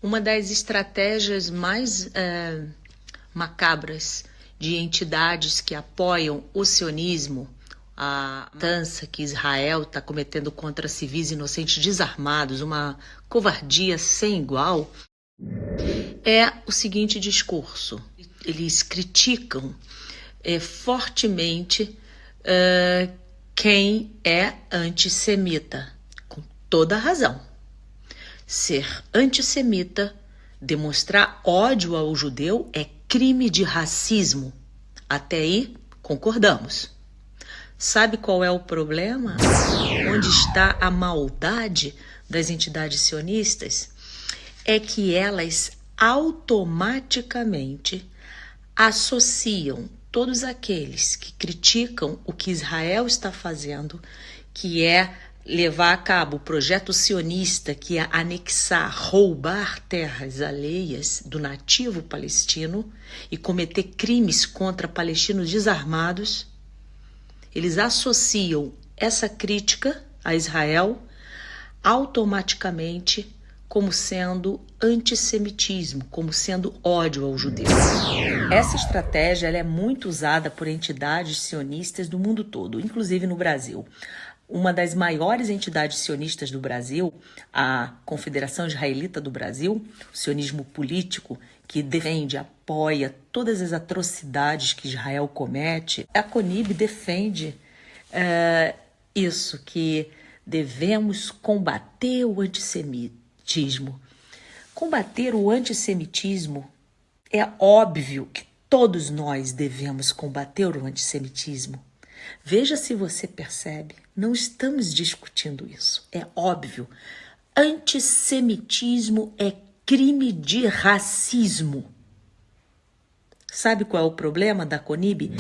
Uma das estratégias mais macabras de entidades que apoiam o sionismo, a matança que Israel está cometendo contra civis inocentes desarmados, uma covardia sem igual, é o seguinte discurso. Eles criticam fortemente quem é antissemita, com toda a razão. Ser antissemita, demonstrar ódio ao judeu é crime de racismo. Até aí, concordamos. Sabe qual é o problema? Onde está a maldade das entidades sionistas? É que elas automaticamente associam todos aqueles que criticam o que Israel está fazendo, que é levar a cabo o projeto sionista, que é anexar, roubar terras alheias do nativo palestino e cometer crimes contra palestinos desarmados. Eles associam essa crítica a Israel automaticamente como sendo antissemitismo, como sendo ódio ao judeu. Essa estratégia ela é muito usada por entidades sionistas do mundo todo, inclusive no Brasil. Uma das maiores entidades sionistas do Brasil, a Confederação Israelita do Brasil, o sionismo político que defende, apoia todas as atrocidades que Israel comete, a CONIB defende isso, que devemos combater o antissemitismo. Combater o antissemitismo, é óbvio que todos nós devemos combater o antissemitismo. Veja se você percebe, não estamos discutindo isso, é óbvio. Antissemitismo é crime de racismo. Sabe qual é o problema da CONIB?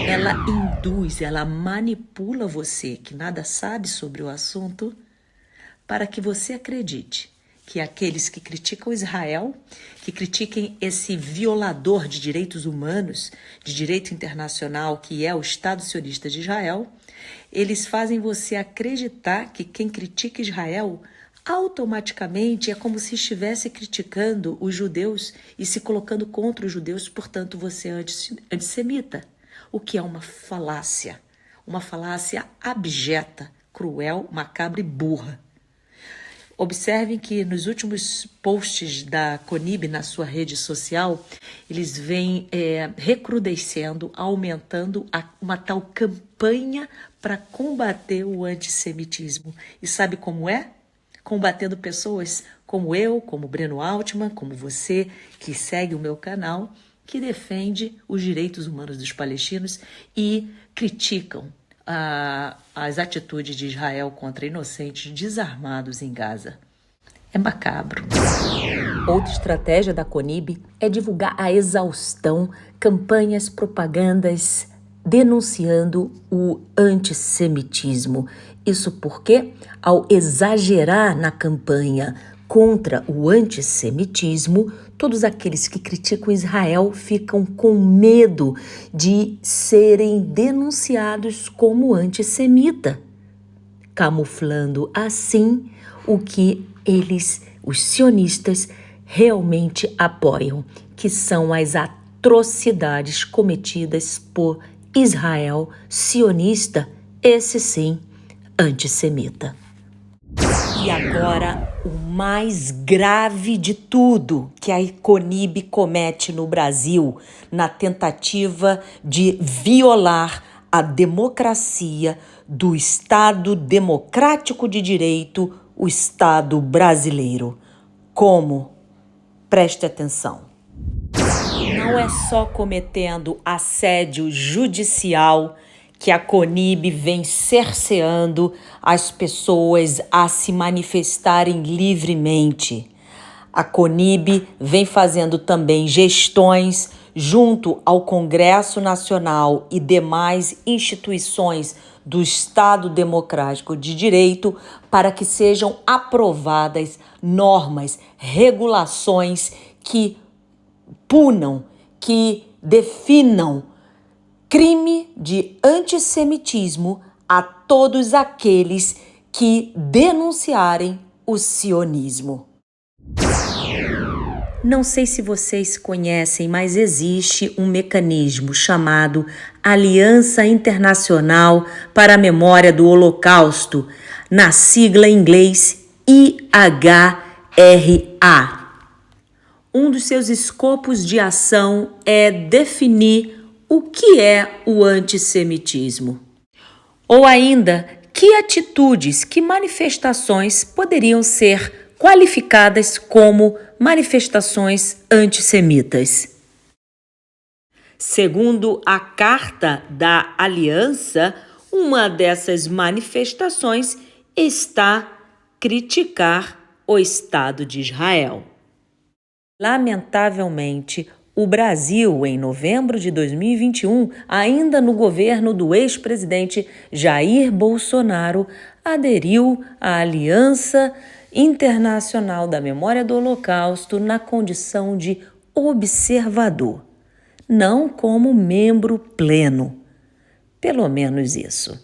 Ela induz, ela manipula você, que nada sabe sobre o assunto, para que você acredite que aqueles que criticam Israel, que critiquem esse violador de direitos humanos, de direito internacional, que é o Estado sionista de Israel, eles fazem você acreditar que quem critica Israel automaticamente é como se estivesse criticando os judeus e se colocando contra os judeus, portanto você é antissemita, o que é uma falácia abjeta, cruel, macabra e burra. Observem que nos últimos posts da CONIB na sua rede social, eles vêm recrudescendo, aumentando uma tal campanha para combater o antissemitismo. E sabe como é? Combatendo pessoas como eu, como Breno Altman, como você, que segue o meu canal, que defende os direitos humanos dos palestinos e criticam as atitudes de Israel contra inocentes desarmados em Gaza. É macabro. Outra estratégia da CONIB é divulgar a exaustão campanhas, propagandas denunciando o antissemitismo. Isso porque, ao exagerar na campanha contra o antissemitismo, todos aqueles que criticam Israel ficam com medo de serem denunciados como antissemita, camuflando assim o que eles, os sionistas, realmente apoiam, que são as atrocidades cometidas por Israel sionista, esse sim, antissemita. E agora, o mais grave de tudo que a CONIB comete no Brasil, na tentativa de violar a democracia do Estado democrático de direito, o Estado brasileiro. Como? Preste atenção. Não é só cometendo assédio judicial que a CONIB vem cerceando as pessoas a se manifestarem livremente. A CONIB vem fazendo também gestões junto ao Congresso Nacional e demais instituições do Estado Democrático de Direito para que sejam aprovadas normas, regulações que punam, que definam crime de antissemitismo a todos aqueles que denunciarem o sionismo. Não sei se vocês conhecem, mas existe um mecanismo chamado Aliança Internacional para a Memória do Holocausto, na sigla em inglês IHRA. Um dos seus escopos de ação é definir o que é o antissemitismo. Ou ainda, que atitudes, que manifestações poderiam ser qualificadas como manifestações antissemitas. Segundo a Carta da Aliança, uma dessas manifestações está criticar o Estado de Israel. Lamentavelmente, o Brasil, em novembro de 2021, ainda no governo do ex-presidente Jair Bolsonaro, aderiu à Aliança Internacional da Memória do Holocausto na condição de observador, não como membro pleno. Pelo menos isso.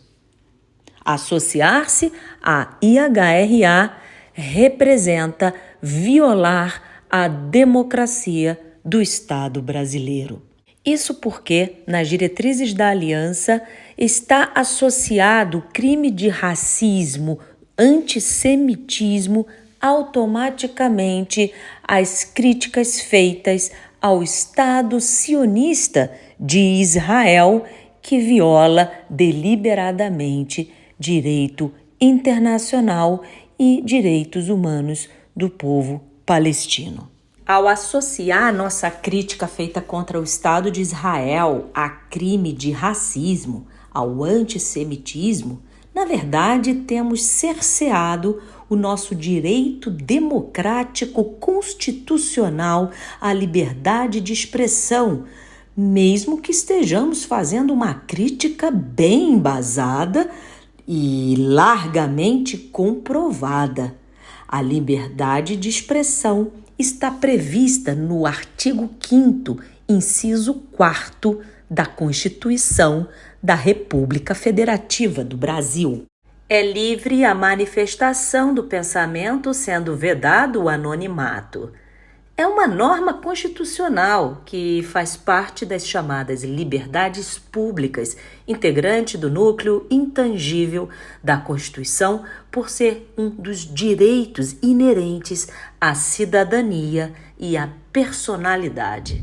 Associar-se à IHRA representa violar a democracia do Estado brasileiro. Isso porque, nas diretrizes da Aliança, está associado o crime de racismo, antissemitismo, automaticamente às críticas feitas ao Estado sionista de Israel, que viola deliberadamente direito internacional e direitos humanos do povo palestino. Ao associar nossa crítica feita contra o Estado de Israel a crime de racismo, ao antissemitismo, na verdade temos cerceado o nosso direito democrático constitucional à liberdade de expressão, mesmo que estejamos fazendo uma crítica bem embasada e largamente comprovada. A liberdade de expressão está prevista no artigo 5º, inciso 4º da Constituição da República Federativa do Brasil. É livre a manifestação do pensamento, sendo vedado o anonimato. É uma norma constitucional que faz parte das chamadas liberdades públicas, integrante do núcleo intangível da Constituição, por ser um dos direitos inerentes à cidadania e à personalidade.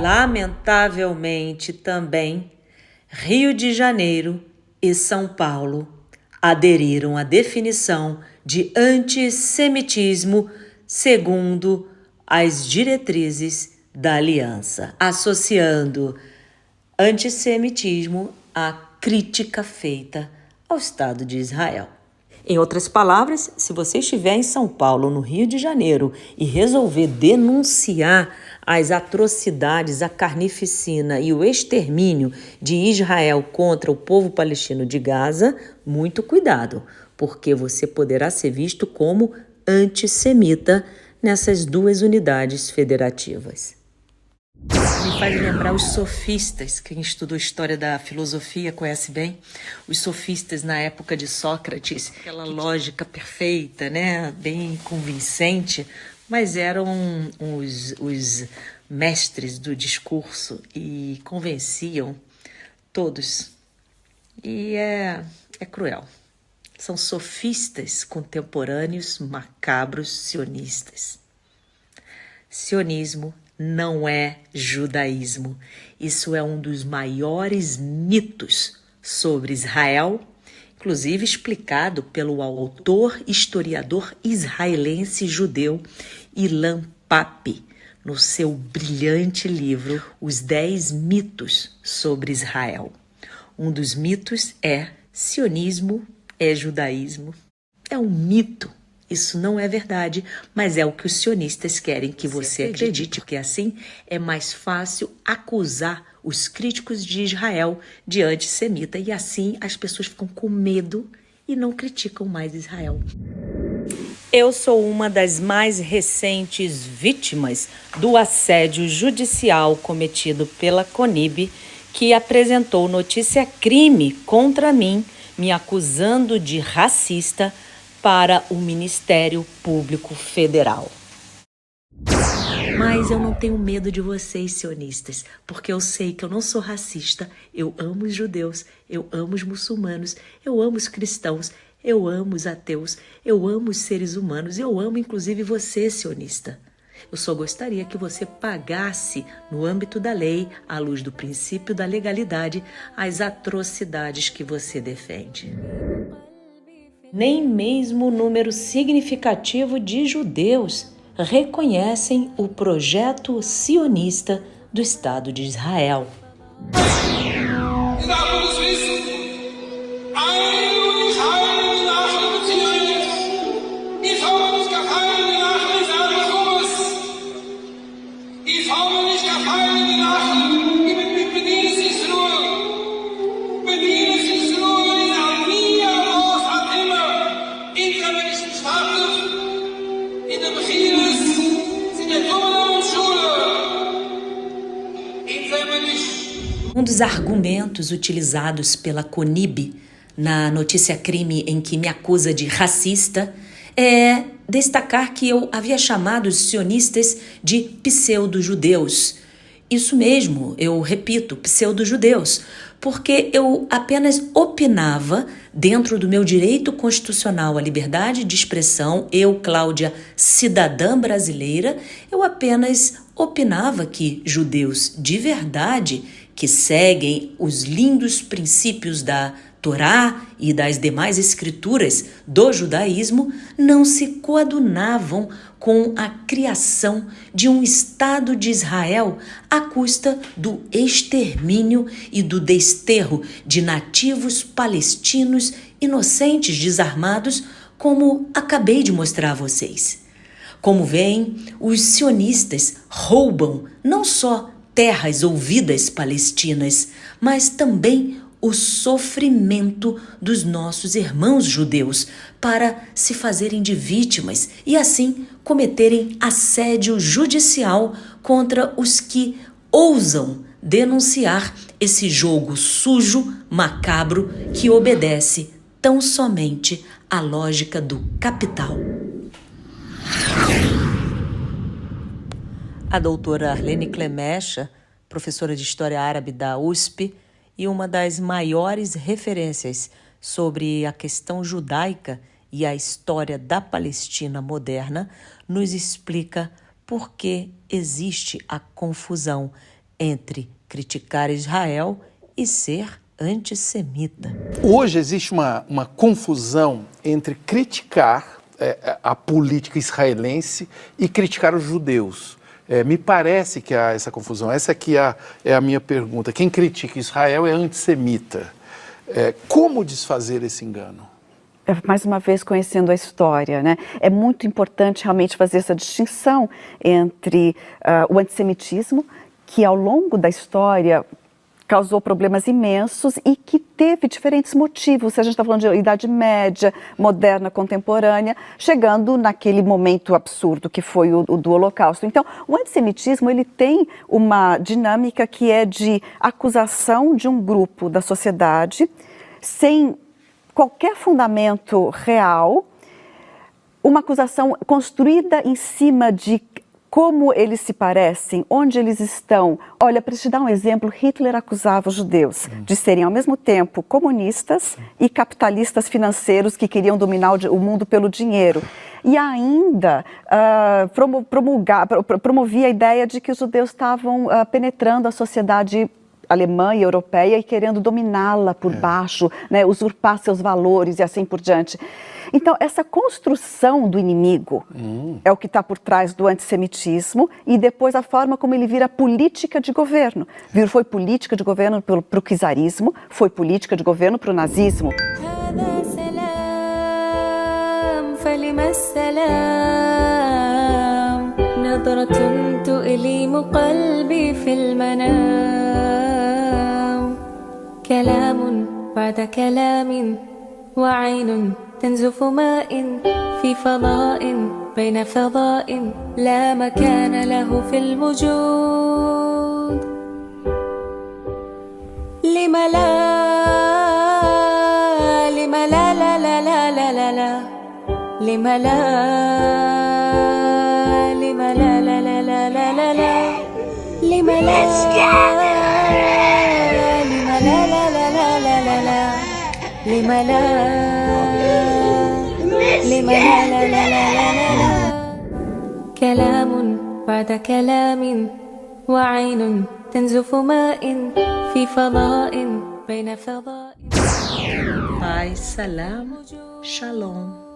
Lamentavelmente também, Rio de Janeiro e São Paulo aderiram à definição de antissemitismo segundo as diretrizes da Aliança, associando antissemitismo à crítica feita ao Estado de Israel. Em outras palavras, se você estiver em São Paulo, no Rio de Janeiro, e resolver denunciar as atrocidades, a carnificina e o extermínio de Israel contra o povo palestino de Gaza, muito cuidado, porque você poderá ser visto como antissemita nessas duas unidades federativas. Me faz lembrar os sofistas. Quem estudou história da filosofia conhece bem. Os sofistas na época de Sócrates, aquela lógica perfeita, né? Bem convincente, mas eram os mestres do discurso e convenciam todos. E é cruel. São sofistas contemporâneos macabros sionistas. Sionismo não é judaísmo. Isso é um dos maiores mitos sobre Israel, inclusive explicado pelo autor historiador israelense judeu Ilan Pappé, no seu brilhante livro Os 10 Mitos sobre Israel. Um dos mitos é: sionismo é judaísmo. É um mito. Isso não é verdade, mas é o que os sionistas querem que você acredite, porque assim é mais fácil acusar os críticos de Israel de antissemita e assim as pessoas ficam com medo e não criticam mais Israel. Eu sou uma das mais recentes vítimas do assédio judicial cometido pela CONIB, que apresentou notícia-crime contra mim, me acusando de racista para o Ministério Público Federal. Mas eu não tenho medo de vocês, sionistas, porque eu sei que eu não sou racista, eu amo os judeus, eu amo os muçulmanos, eu amo os cristãos, eu amo os ateus, eu amo os seres humanos, eu amo inclusive você, sionista. Eu só gostaria que você pagasse, no âmbito da lei, à luz do princípio da legalidade, as atrocidades que você defende. Nem mesmo o número significativo de judeus reconhecem o projeto sionista do Estado de Israel. Um dos argumentos utilizados pela CONIB na notícia crime em que me acusa de racista é destacar que eu havia chamado os sionistas de pseudo-judeus. Isso mesmo, eu repito, pseudo-judeus, porque eu apenas opinava, dentro do meu direito constitucional à liberdade de expressão, eu, Cláudia, cidadã brasileira, eu apenas opinava que judeus de verdade, que seguem os lindos princípios da Torá e das demais escrituras do judaísmo, não se coadunavam com a criação de um Estado de Israel à custa do extermínio e do desterro de nativos palestinos inocentes desarmados, como acabei de mostrar a vocês. Como veem, os sionistas roubam não só terras ou vidas palestinas, mas também o sofrimento dos nossos irmãos judeus para se fazerem de vítimas e assim cometerem assédio judicial contra os que ousam denunciar esse jogo sujo, macabro, que obedece tão somente à lógica do capital. A doutora Arlene Clemecha, professora de História Árabe da USP e uma das maiores referências sobre a questão judaica e a história da Palestina moderna, nos explica por que existe a confusão entre criticar Israel e ser antissemita. Hoje existe uma confusão entre criticar a política israelense e criticar os judeus. Me parece que há essa confusão. Essa aqui é a minha pergunta. Quem critica Israel é antissemita. Como desfazer esse engano? Mais uma vez, conhecendo a história, né? É muito importante realmente fazer essa distinção entre o antissemitismo, que ao longo da história causou problemas imensos e que teve diferentes motivos, se a gente está falando de Idade Média, moderna, contemporânea, chegando naquele momento absurdo que foi o do Holocausto. Então, o antissemitismo, ele tem uma dinâmica que é de acusação de um grupo da sociedade, sem qualquer fundamento real, uma acusação construída em cima de como eles se parecem, onde eles estão. Olha, para te dar um exemplo, Hitler acusava os judeus de serem ao mesmo tempo comunistas e capitalistas financeiros que queriam dominar o mundo pelo dinheiro. E ainda promovia a ideia de que os judeus estavam penetrando a sociedade alemã e europeia e querendo dominá-la por baixo, né, usurpar seus valores e assim por diante. Então, essa construção do inimigo é o que está por trás do antissemitismo e depois a forma como ele vira política de governo. Foi política de governo para o czarismo, foi política de governo para o nazismo. تنزف ماء في فضاء بين فضاء لا مكان له في الوجود لم لا لم لا لا لا لا لا لا لم لا لما لا لا لا لا لا لا لا لما لا لما لا لا لا لا لا لا لا لما لا لما لا لا لا لا لا لا كلام بعد كلام وعين تنزف ماء في فضاء بين فضاء Paz, salam, shalom.